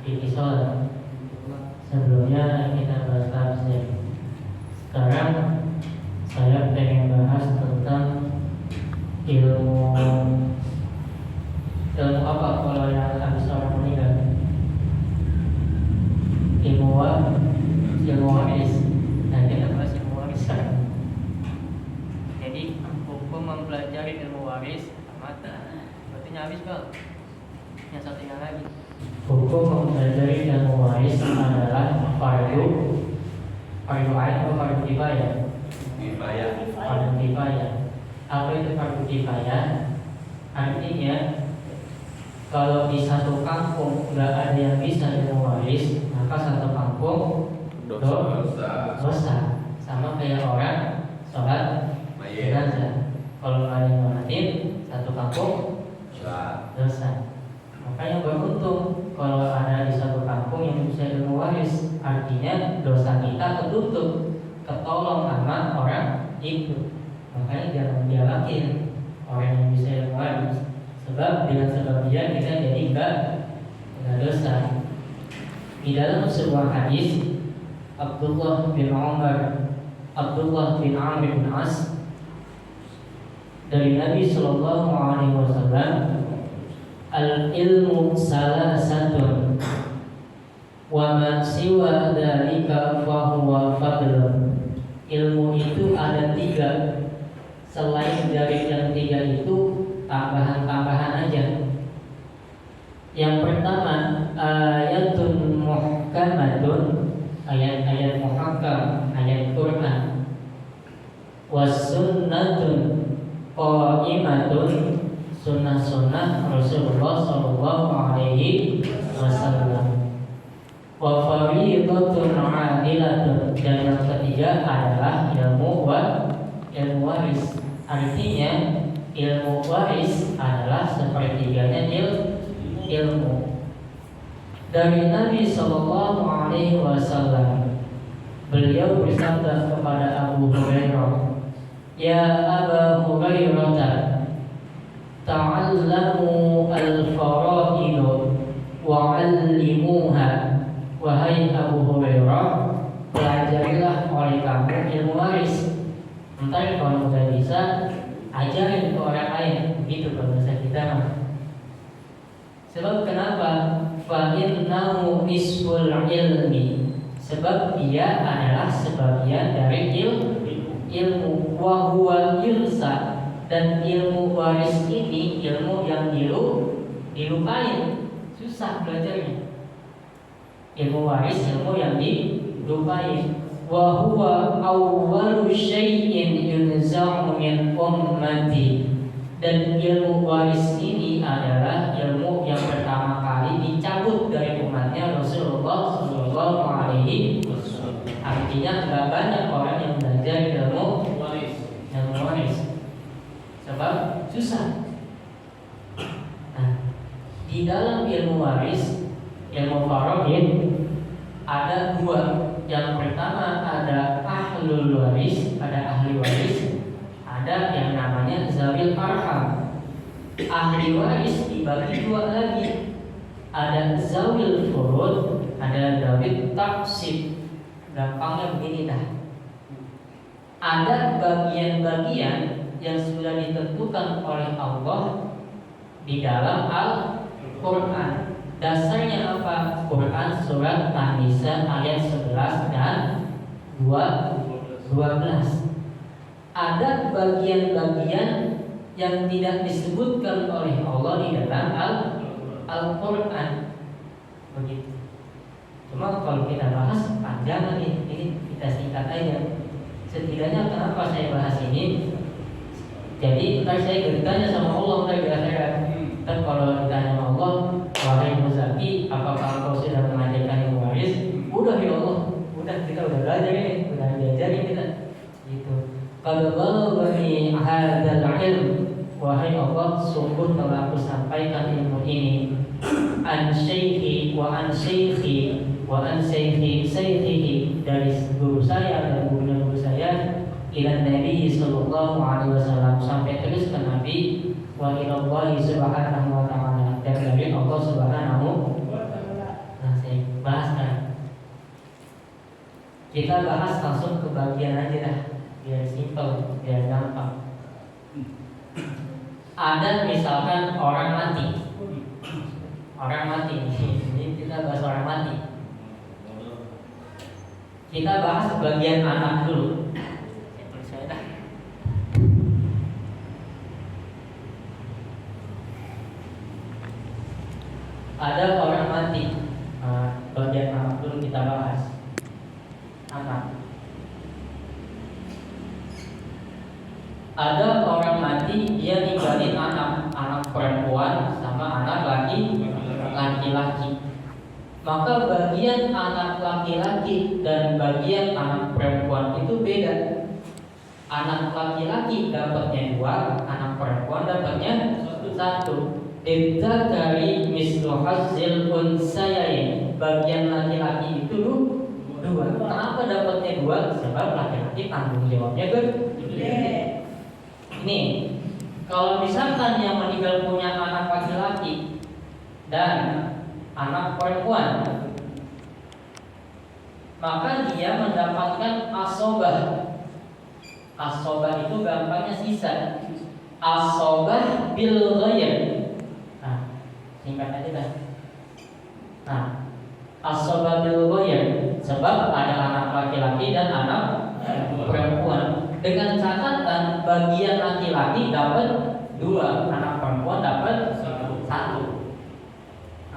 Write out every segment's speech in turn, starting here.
fikih sholat. Sebelumnya kita bahas tafsir. Sekarang saya pengen bahas tentang ilmu apa kalau yang habis orang meninggal? Ilmu waris. Nah, kita bahas ilmu waris sekarang. Jadi hukum mempelajari ilmu waris mata. Berarti habis bang. Yang satunya lagi. Hukum mempelajari ilmu waris adalah fardu ain atau fardu kifayah. Fardu kifayah. Apa itu fardu kifayah? Artinya kalau di satu kampung nggak ada yang bisa ilmu waris, maka satu kampung dosa. Sama kayak orang sholat jenazah. Kalau nggak ada yang ngelatin, satu kampung dosa. Makanya beruntung kalau ada di satu kampung yang bisa ilmu waris. Artinya dosa kita ketutup, ketolong sama orang itu. Makanya jangan dialakin orang yang bisa ilmu waris. Sebab dengan sebab dia kita jadi enggak dosa. Di dalam sebuah hadis Abdullah bin As dari Nabi Sallallahu Alaihi Wasallam, al-ilmu salasatun wa ma siwa dzalika fahuwa fadlun. Ilmu itu ada 3. Selain dari yang 3 itu tambahan-tambahan aja. Yang pertama ayatun muhkamatun, ayat-ayat muhakkam, ayat Quran. Wasunnatun qaimatun, sunnah-sunnah Rasulullah sallallahu alaihi wasallam. Wa fariidatun 'adilatun, dan yang ketiga adalah ilmu waris. Artinya ilmu waris adalah sepertiganya ilmu. Dari Nabi sallallahu alaihi wasallam, beliau bersabda kepada Abu Hurairah, "Ya Aba Hurairah, ta'allamu al-fara'id wa 'allimuha." Wahai Abu Hurairah, pelajarilah oleh kamu ilmu waris. Entar kalau udah bisa, ajarin ke orang lain. Begitu kalau bahasa kita mah. Sebab kenapa? Fa innahu nisful ilmi. Sebab dia adalah sebagian dari ilmu. Wa huwa irsa, dan ilmu waris ini ilmu yang dilupain. Susah belajarnya. Ilmu waris ilmu yang dilupain. Wa huwa awwalu syai'in yunza'u min ummati, dan ilmu waris ini adalah ilmu yang pertama kali dicabut dari umatnya Rasulullah sallallahu alaihi wasallam. Artinya enggak banyak orang yang belajar ilmu waris. Sebab susah. Nah, di dalam ilmu waris, ilmu faraid ada 2. Yang pertama ada ahlul waris, ada ahli waris, ada yang namanya zawil arham. Ahli waris dibagi 2 lagi. Ada zawil furud, ada zawil taksib. Gampangnya begini dah. Ada bagian-bagian yang sudah ditentukan oleh Allah di dalam Al-Quran. Dasarnya apa? Quran surat An-Nisa ayat 11 dan 12. Ada bagian-bagian yang tidak disebutkan oleh Allah di dalam Al-Quran. Begitu. Cuma kalau kita bahas panjang ini kita singkat aja. Setidaknya kenapa saya bahas ini? Jadi ntar saya ditanya sama Allah ntar di akhirat. Dan kalau ditanya sama Allah, wahai Muzaki, apakah engkau sudah mengajarkan ilmu waris? Udah ya Allah, udah kita udah belajar ini, udah diajarin kita. Gitu. Kalau bani hadzal ilm, wahai Allah, sungguh telah aku sampaikan ilmu ini. An syekhi wa an syekhi wa an syekhi syekhihi, dari guru saya dan gurunya guru saya, ila Nabi sallallahu alaihi wasallam, sampai terus ke Nabi, wa ila Allah subhanahu wa ta'ala, dan dari Allah subhanahu wa ta'ala. Nah, bahas kan. Kita bahas langsung ke bagian aja dah, biar simpel, biar gampang. Ada misalkan orang mati. Ini kita bahas orang mati. Kita bahas bagian anak dulu. Saya dah. Ada orang mati. Bagian anak dulu kita bahas. Anak. Ada orang mati, dia ninggalin anak perempuan sama anak laki-laki. Maka bagian anak laki-laki dan bagian anak perempuan itu beda. Anak laki-laki dapatnya 2, anak perempuan dapatnya 1. Idzakari mislu hazzil unsayain. Bagian laki-laki itu 2. Kenapa dapatnya 2? Sebab laki-laki tanggung jawabnya gede. Nih, kalau misalkan yang meninggal punya anak laki-laki dan anak perempuan, maka dia mendapatkan asobah. Asobah itu gampangnya sisa. Asobah bil ghair. Singkat aja dah. Asobah bil ghair, sebab ada anak laki-laki dan anak perempuan. Dengan catatan bagian laki-laki dapat 2, anak perempuan dapat 1.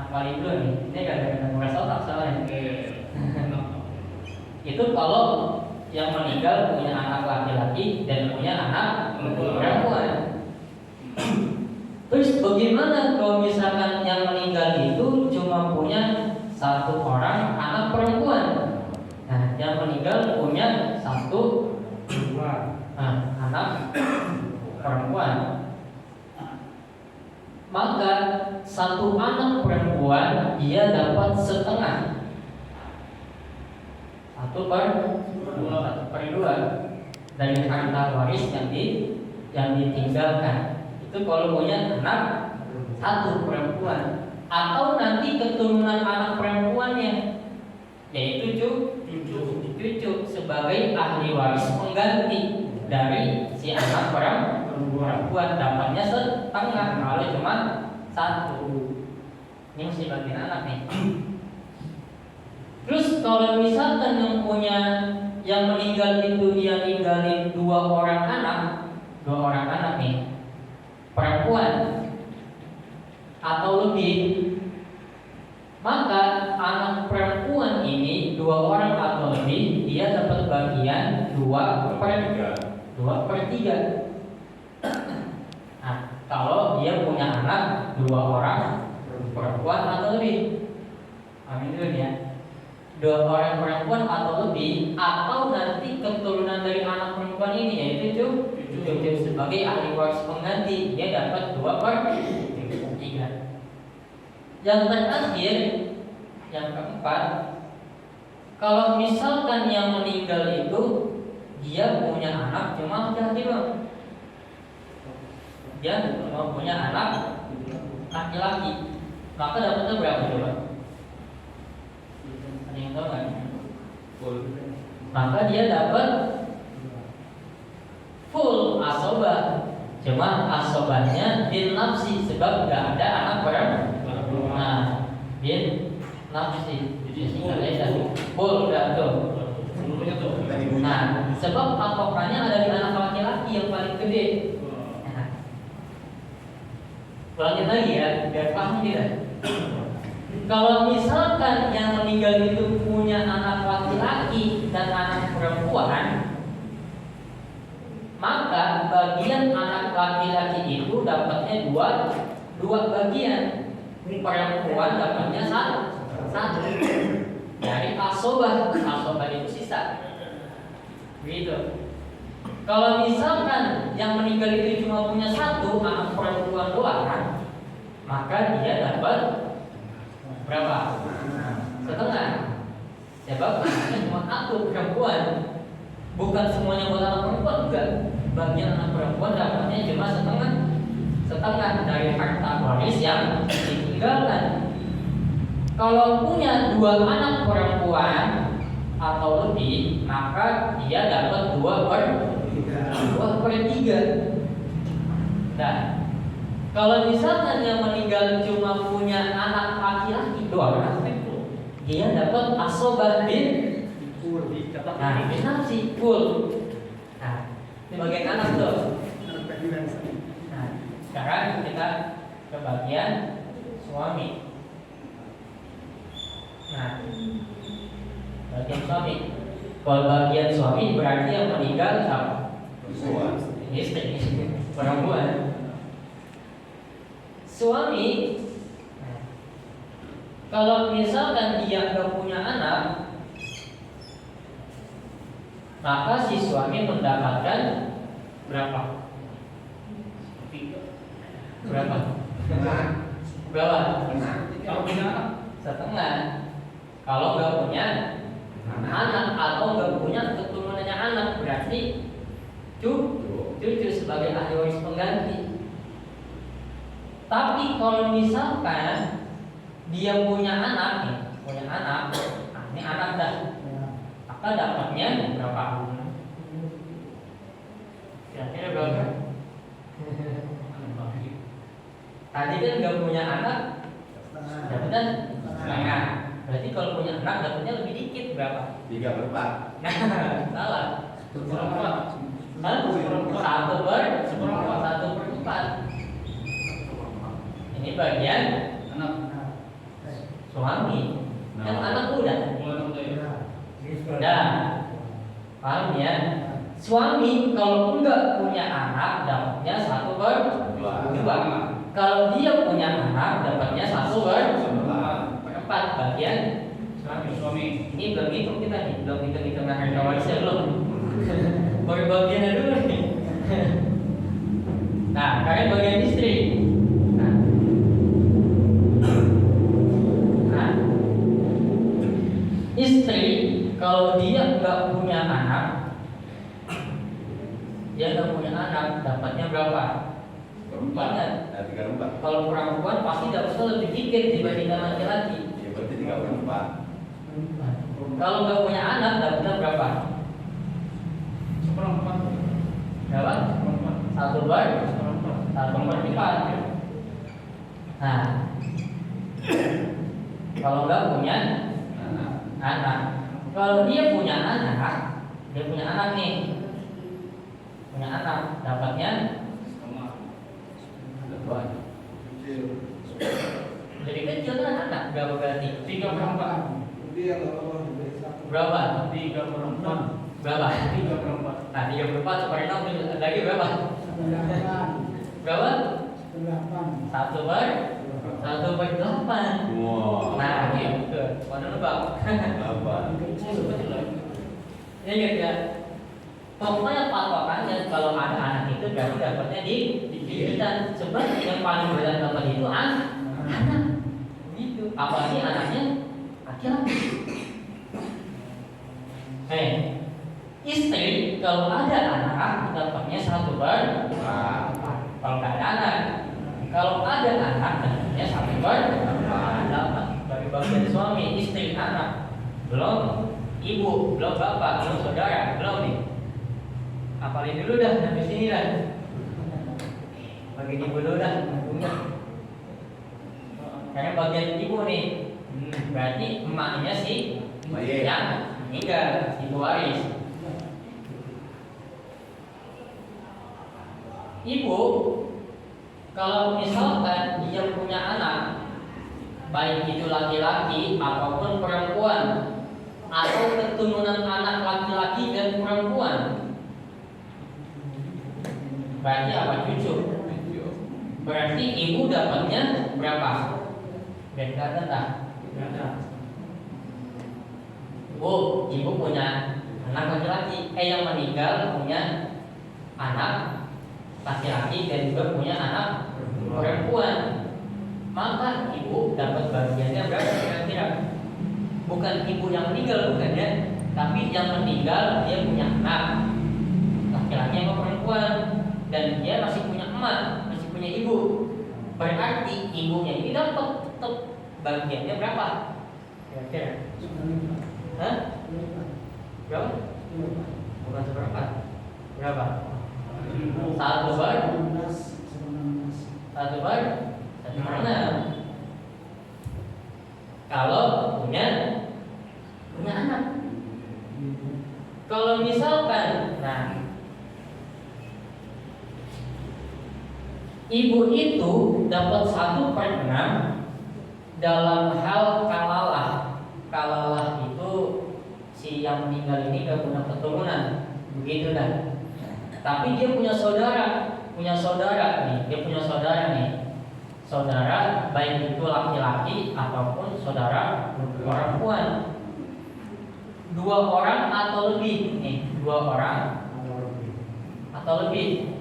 Paling dulu nih, ini kadang-kadang merasa otak soalnya. Itu kalau yang meninggal punya anak laki-laki dan punya anak perempuan. Terus bagaimana kalau misalkan yang meninggal itu cuma punya 1 orang anak perempuan? Nah, yang meninggal punya 1 anak perempuan. Maka 1 anak perempuan dia dapat setengah. 1/2 dari harta waris yang ditinggalkan. Itu kalau punya anak 1 perempuan, atau nanti keturunan anak perempuannya, yaitu cucu sebagai ahli waris pengganti dari si anak perempuan, dapatnya setengah kalau cuma 1. Ini mesti bagian anak nih. Terus kalau misalkan yang meninggal itu dia ninggalin 2 orang anak nih, perempuan atau lebih, maka anak perempuan ini 2 orang atau lebih, dia dapat bagian 2/3. Kalau dia punya anak 2 orang perempuan atau lebih, amin dulu ya. 2 orang perempuan atau lebih, atau nanti keturunan dari anak perempuan ini, yaitu cucu sebagai ahli waris pengganti, dia dapat 2/3. Yang terakhir, yang keempat, kalau misalkan yang meninggal itu dia punya anak cuma laki-laki doang, dia cuma punya anak laki-laki, maka dapatnya berapa coba? Ada yang tahu nggak? Maka dia dapat full asobah, cuma asobahnya bin nafsi, sebab nggak ada anak perempuan. Bin nafsi, singkat aja full udah tuh. Nah, sebab patokannya ada di anak laki-laki yang paling gede. Ulangin lagi ya, biar paham tidak. Kalau misalkan yang meninggal itu punya anak laki-laki dan anak perempuan, maka bagian anak laki-laki itu dapatnya dua bagian. Perempuan dapatnya satu. Dari asobah itu sisa. Begitu. Kalau misalkan yang meninggal itu cuma punya 1 anak perempuan doang, maka dia dapat berapa? Setengah. Sebab anaknya cuma 1 perempuan. Bukan semuanya buat anak perempuan, enggak. Bagian anak perempuan dapatnya cuma setengah dari harta waris yang ditinggalkan. Kalau punya 2 anak perempuan atau lebih, maka dia dapat 2/3. Nah, kalau misalkan yang meninggal cuma punya anak laki-laki 2 anak, dia dapat asobah bin nafsi full. Nah, ini bagian anak tuh. Nah, sekarang kita ke bagian suami. Nah, bagian suami. Kalau bagian suami berarti yang meninggal siapa? Istri, perempuan. Suami, kalau misalkan dia nggak punya anak, maka si suami mendapatkan berapa? Berapa? Berapa? Kalau punya anak setengah. Kalau nggak punya anak atau nggak punya keturunannya anak, berarti cucu sebagai ahli waris pengganti. Tapi kalau misalkan dia punya anak nih, ini anak dah, maka dapatnya berapa? Kira-kira berapa? Tadi kan nggak punya anak, dapatnya setengah. Berarti kalau punya anak dapatnya lebih dikit, berapa? 3/4. Nah, salah. 1/4. Ini bagian anak suami. Kan anak udah. Paham ya? Suami kalau enggak punya anak dapatnya 1/2. Kalau dia punya anak dapatnya 1/4 bagian suami. Ini belum hitung kita nih, belum hitung harta warisnya belum. Baru bagiannya dulu nih. Nah, kalian bagian istri. Nah, istri kalau dia nggak punya anak, dapatnya berapa? 3/4. Kalau perempuan pasti dapatnya lebih dikit dibandingkan laki-laki. Ya berarti 3/4. Kalau nggak punya anak dapatnya berapa? 1/4. Berapa? 1/4. Nah, kalau nggak punya anak, kalau dia punya anak nih, dapatnya jadi kecil kan anak berapa berarti? 3/4. Berapa? 3/4. Berapa? 3/4. Nah, 3/4 supaya lagi berapa? Berapa? 1/8. Wow. Nah, gitu. Mana nebak? Apa? Ya, ya. Pokoknya patokannya kalau ada anak itu berarti dapatnya di kita. Sebab yang paling berat dapat itu anak. Gitu. Apalagi anaknya laki-laki. Istri kalau ada anak dapatnya 1/4. Kalau nggak ada anak, kalau ada anak dapatnya 1/4. Dapat dari bagian suami, istri, anak, belum ibu, belum bapak, belum saudara, belum nih. Apalin dulu dah sampai sini dah. Bagian ibu dulu dah. Karena bagian ibu nih, berarti emaknya sih yang meninggal, ibu waris. Ibu kalau misalkan dia punya anak, baik itu laki-laki ataupun perempuan, atau keturunan anak laki-laki dan perempuan, berarti apa? Cucu. Berarti ibu dapatnya berapa? Beda tak? Ibu punya anak laki-laki, yang meninggal punya anak laki-laki dan juga punya anak perempuan, maka ibu dapat bagiannya berapa kira-kira? Bukan ibu yang meninggal, bukan ya, tapi yang meninggal dia punya anak laki-laki atau perempuan dan dia masih punya emak, masih punya ibu, berarti ibunya ini dapat tetap bagiannya berapa? Kira-kira? Hah? Berapa? Bukan seperempat. Berapa? 1/6. Kalau punya anak. Kalau misalkan, nah, ibu itu dapat 1/6 dalam hal kalalah. Kalalah itu si yang meninggal ini gak punya keturunan, begitu dah. Tapi dia punya saudara nih, saudara baik itu laki-laki ataupun saudara perempuan. 2 orang atau lebih nih, 2 orang atau lebih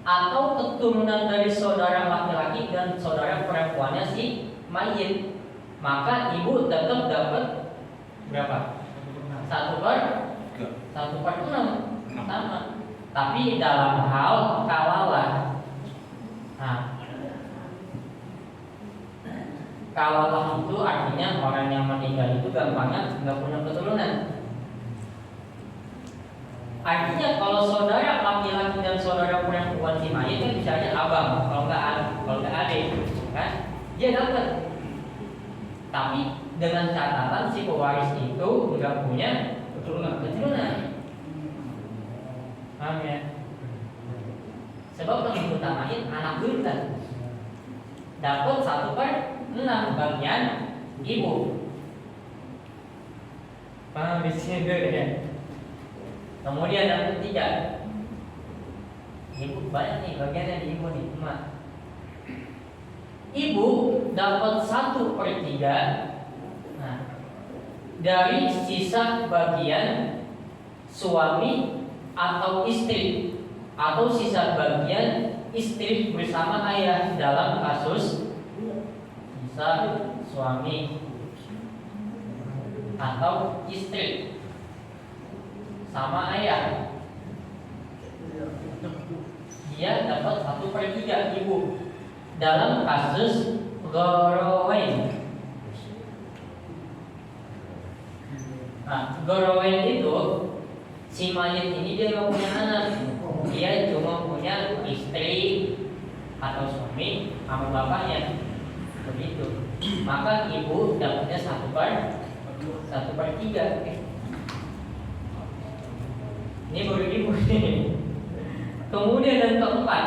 atau keturunan dari saudara laki-laki dan saudara perempuannya si mayit, maka ibu tetap dapat berapa? 1/6 sama. Tapi dalam hal kalalah. Nah, kalalah itu artinya orang yang meninggal itu gampangnya nggak punya keturunan. Artinya kalau saudara laki-laki dan saudara perempuan si mayit kan bisa aja abang, kalau nggak adik, kan? Dia dapat. Tapi dengan catatan si pewaris itu nggak punya keturunan. Paham ya? Sebab kalau utamain anak dulu kan dapat 1/6 bagian ibu. Paham di sini dulu ya? Kemudian yang ketiga, ibu banyak nih bagiannya di ibu nih, emak. Ibu dapat 1/3 dari sisa bagian suami atau istri, atau sisa bagian istri bersama ayah dalam kasus sisa suami atau istri sama ayah. Dia dapat 1/3 ibu dalam kasus gorowen. Nah, gorowen itu si mayit ini dia nggak punya anak, dia cuma punya istri atau suami sama bapaknya, begitu. Maka ibu dapatnya 1/3. Ini baru ibu nih. Kemudian yang keempat,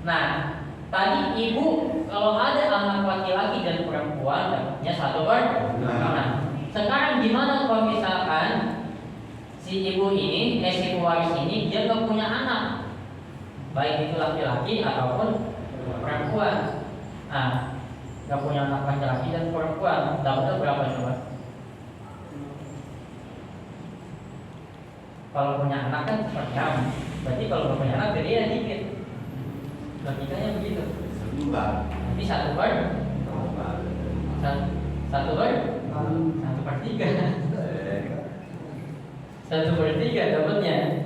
nah tadi ibu kalau ada anak laki-laki dan perempuan dapatnya 1/6. Sekarang gimana kalau misalkan si ibu ini, si pewaris ini dia nggak punya anak, baik itu laki-laki ataupun perempuan. Nah, nggak punya anak laki-laki dan perempuan, dapatnya berapa coba? Kalau punya anak kan 1/6. Berarti kalau nggak punya anak jadi ya dikit. Logikanya begitu. Jadi 1/3 dapatnya.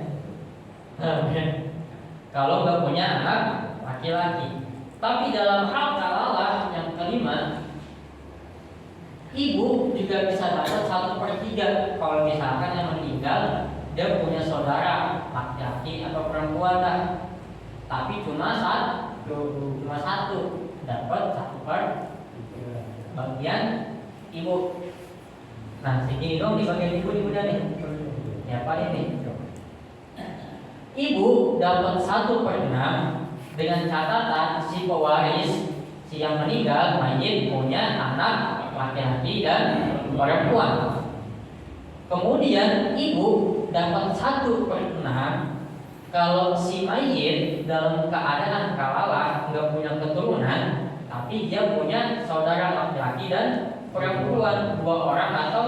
Kalau nggak punya anak laki-laki. Tapi dalam hal kalalah yang kelima, ibu juga bisa dapat 1/3 kalau misalkan yang meninggal dia punya saudara laki-laki atau perempuan lah. Tapi cuma satu dapat 1/3 bagian ibu. Nah, segini dong di bagian ibu udah nih. Ya apa ini? Ibu dapat 1/6 dengan catatan si pewaris, si yang meninggal mayit punya anak laki-laki dan perempuan. Kemudian ibu dapat 1/6 kalau si mayit dalam keadaan kalalah nggak punya keturunan, tapi dia punya saudara laki-laki dan perempuan 2 orang atau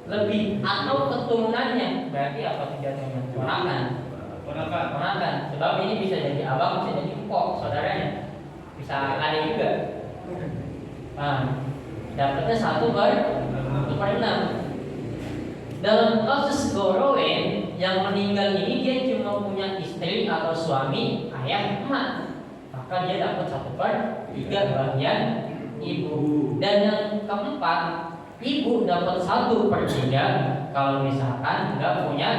lebih, atau keturunannya. Berarti apa tujuannya? Ponakan. Sebab ini bisa jadi abang, bisa jadi empok, saudaranya, bisa adik juga. Nah, dapatnya 1/6. Dalam kasus gorowen yang meninggal ini dia cuma punya istri atau suami, ayah, emak. Maka maka dia dapat 1/3 bagian ibu. Dan yang keempat, ibu dapat 1/3 kalau misalkan nggak punya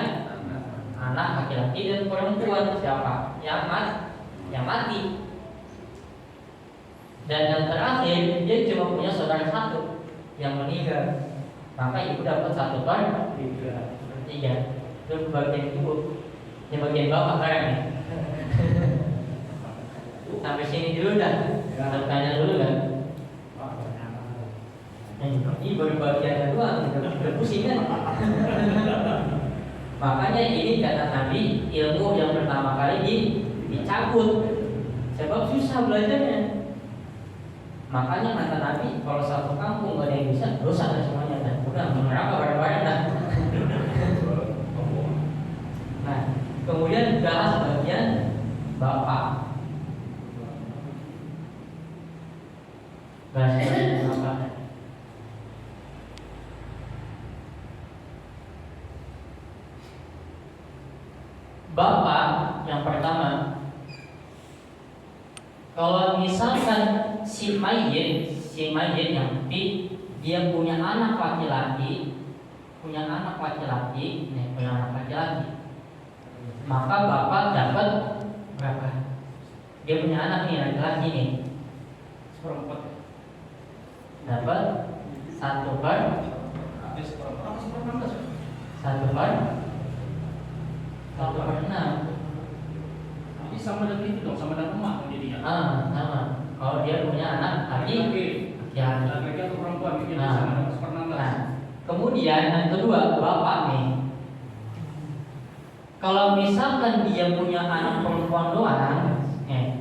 anak laki-laki dan perempuan. Siapa yang mati. Dan yang terakhir, dia cuma punya saudara satu yang meninggal, maka ibu dapat 1/3. Itu bagian ibu. Ini bagian bapak sekarang nih. Sampai sini dulu dah. Tanya dulu kan. Ini baru bagian doang, udah pusing kan? Makanya ini kata Nabi, ilmu yang pertama kali dicabut, sebab susah belajarnya. Makanya kata Nabi, kalau satu kampung gak ada yang bisa, dosa kan semuanya kan? Udah neraka bareng-bareng dah. Nah, kemudian bahas bagian bapak. Bahas bagian bapak. Bapak yang pertama, kalau misalkan si mayit yang mati, dia punya anak laki-laki, maka bapak dapat berapa? Dia punya anak nih laki-laki nih, 1/4. dapat 1/6. Jadi sama dengan itu dong, sama dengan emak jadinya. Sama. Kalau dia punya anak laki-laki atau perempuan gitu, sama dengan 1/6. Nah, kemudian yang kedua, bapak nih. Kalau misalkan dia punya anak perempuan doang, nih,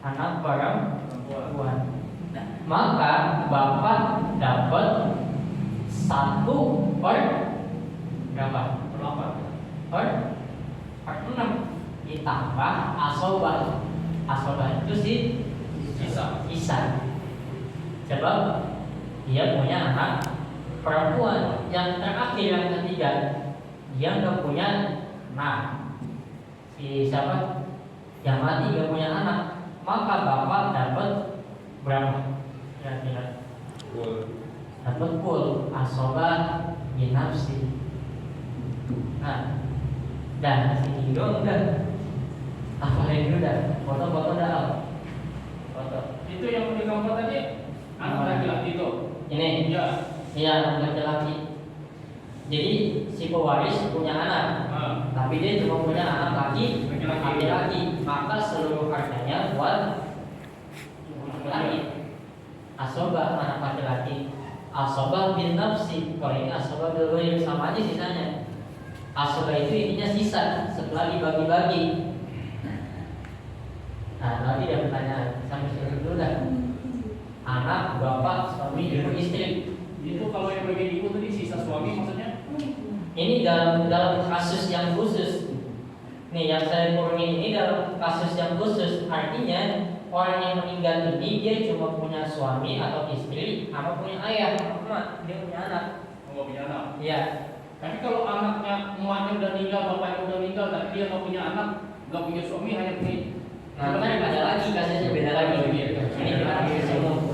anak perempuan, maka bapak dapat 1/6 ditambah asobah. Asobah itu sisa. Sebab dia punya anak perempuan. Yang terakhir, yang ketiga, dia nggak punya anak. Si siapa? Yang mati nggak punya anak, maka bapak dapat berapa? Kira-kira? Dapat full asobah binafsi. Nah, dan sini dong udah. Apalagi udah. Foto-foto dah. Foto. Itu yang di kampung tadi anak laki-laki itu. Ini. Iya, anak laki-laki. Jadi si pewaris punya anak, tapi dia cuma punya anak laki-laki, maka seluruh hartanya buat laki-laki. Asobah anak laki-laki, asobah bin nafsi. Kalau ini asobah bil ghair, sama aja sisanya. Asobah itu intinya sisa setelah dibagi-bagi. Nah, tadi ada pertanyaan, sampai sini dulu dah. Anak, bapak, suami, ibu, istri. Itu kalau yang bagian ibu tadi sisa suami maksudnya? Ini dalam kasus yang khusus. Nih yang saya kurangin ini dalam kasus yang khusus. Artinya orang yang meninggal ini dia cuma punya suami atau istri, sama punya ayah, emak, dia punya anak. Nggak punya anak. Iya. Tapi kalau anaknya, emaknya udah meninggal, bapaknya udah meninggal, tapi dia nggak punya anak, nggak punya suami, hanya punya. Nah, kan ada lagi kasusnya beda lagi. Ini kita kasus umum.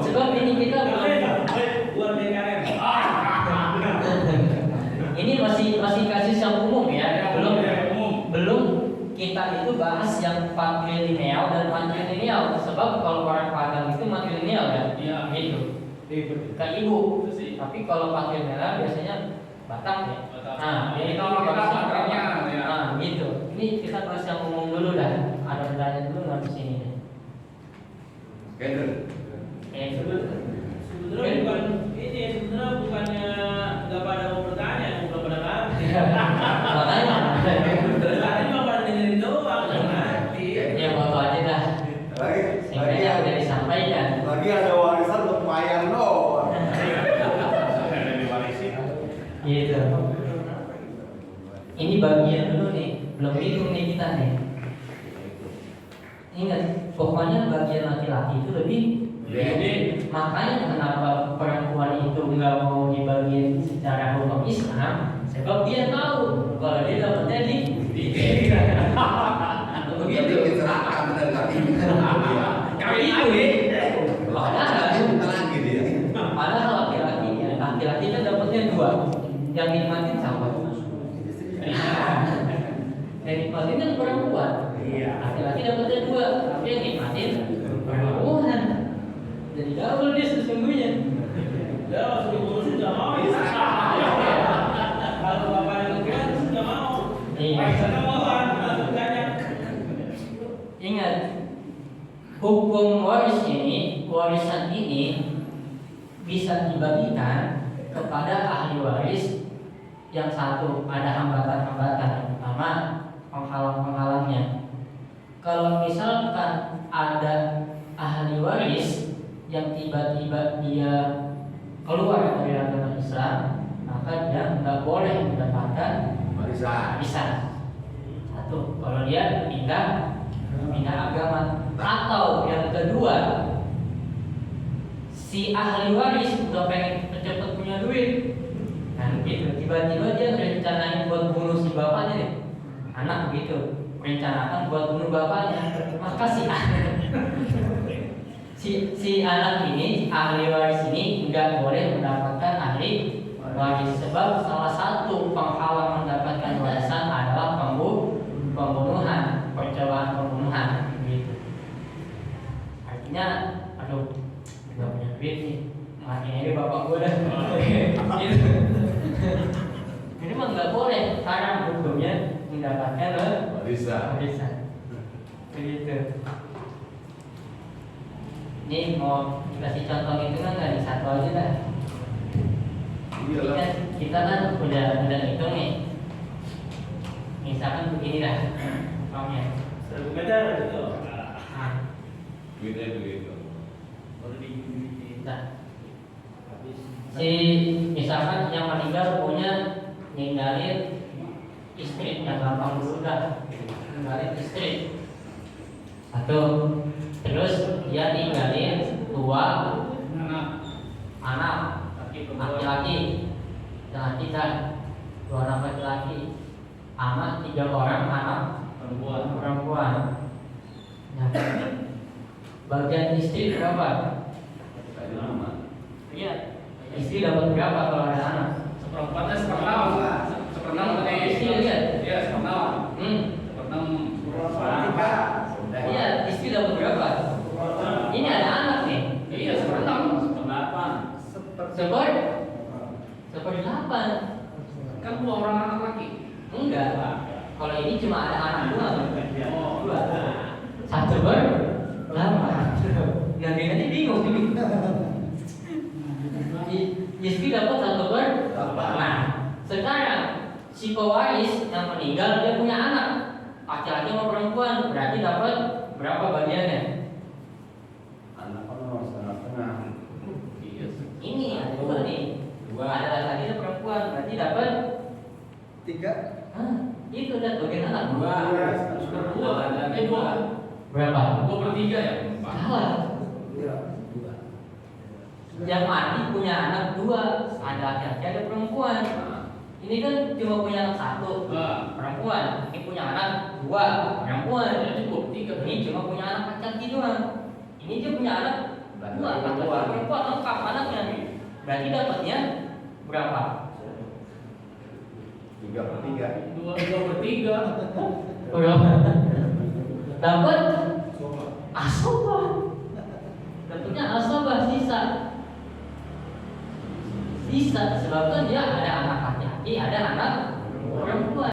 Sebab ini kita ini masih kasus yang umum ya, belum kita itu bahas yang patrilineal dan matrilineal. Sebab kalau orang Padang itu matrilineal ya, gitu. Ke ibu. Tapi kalau patrilineal biasanya Batak ya. Nah, jadi kalau kita gitu. Ini kita bahas yang umum dulu dah. Ada pertanyaan dulu nggak di sini? Sebenarnya bukannya nggak pada mau bertanya, belum pada ngerti. Makanya. Tadi cuma pada dengerin doang, nggak ngerti. Ya foto aja dah. Singkatnya udah disampaikan. Lagi ada warisan lumayan loh. Gitu. Ini bagian dulu nih, belum hitung nih kita nih. Ingat, pokoknya bagian laki-laki itu lebih gede. Makanya kenapa perempuan itu nggak mau dibagiin secara hukum Islam? Sebab dia tahu Kalau dia dapatnya di Begitu kecelakaan benar kaki. Kawin lagi. Padahal laki-laki kan dapatnya 2, yang nikmatin sama. Yang nikmatin kan perempuan. Laki-laki dapatnya 2, tapi yang nikmatin perempuan. Jadi double dia sesungguhnya. Ya, sudah ngurusin nggak mau. Kalau bapak yang ngurusin nggak mau. Iya. Karena mohon, langsung tanya. Ingat, hukum warisan ini bisa dibagikan kepada ahli waris yang satu ada hambatan-hambatan, pertama penghalang-penghalangnya. Kalau misalkan ada ahli waris yang tiba-tiba dia keluar dari agama Islam, maka dia nggak boleh mendapatkan warisan. Satu, kalau dia pindah agama. Atau yang kedua, si ahli waris udah pengen cepet punya duit, kan gitu. Tiba-tiba dia rencanain buat bunuh si bapaknya nih, anak gitu, merencanakan buat bunuh bapaknya. Maka si anak ini, ahli waris ini nggak boleh mendapatkan ahli waris, sebab salah satu penghalang mendapatkan warisan adalah pembunuhan, percobaan pembunuhan gitu. Artinya, aduh, nggak punya duit nih, matiin aja bapak gue dah. Gitu. Ini mah nggak boleh, haram hukumnya mendapatkan warisan. Begitu. Ini mau dikasih contoh itu kan nggak di satu aja dah. Kan kita kan udah hitung nih. Misalkan begini dah, uangnya. 1.000 meter gitu. Duitnya begitu. Baru di Nah, si misalkan yang meninggal punya ninggalin istri, yang gampang dulu dah, ninggalin istri. Satu, terus dia ninggalin 2 anak laki-laki dan tidak 2 anak laki-laki, anak 3 orang anak perempuan. Nah, bagian istri berapa? Iya, istri dapat berapa kalau ada anak? Seperempatnya seperenam tadi. Istri lihat. Iya, seperenam. Seperenam. Iya, istri dapat berapa? Ini ada anak nih. Iya, seperenam. Seperempat. Seperdelapan. Kan 2 orang anak laki. Enggak, Pak. Kalau ini cuma ada anak 2. Oh, 2. 1 8. Nanti bingung nih. Istri dapat 1 Nah, sekarang si pewaris yang meninggal dia punya anak, laki-laki sama perempuan, berarti dapat berapa bagiannya? Anak setengah-setengah. Ini ada 2 nih. 2 ada laki-laki dan perempuan, berarti dapat 3. itu udah bagian anak 2. 2. Berapa? 2/3 ya? Salah. Yang mati punya anak 2, ada laki-laki ada perempuan. Ini kan cuma punya anak 1 perempuan. Ini punya anak 2 perempuan. Jadi 2/3. Ini cuma punya anak laki-laki doang. Ini dia punya anak 2 laki-laki perempuan lengkap anaknya. Berarti dapatnya berapa? 3/3. 2/3. Berapa? Dapat asobah. Dapatnya asobah sisa sebabkan dia ada anak laki-laki, ada anak perempuan.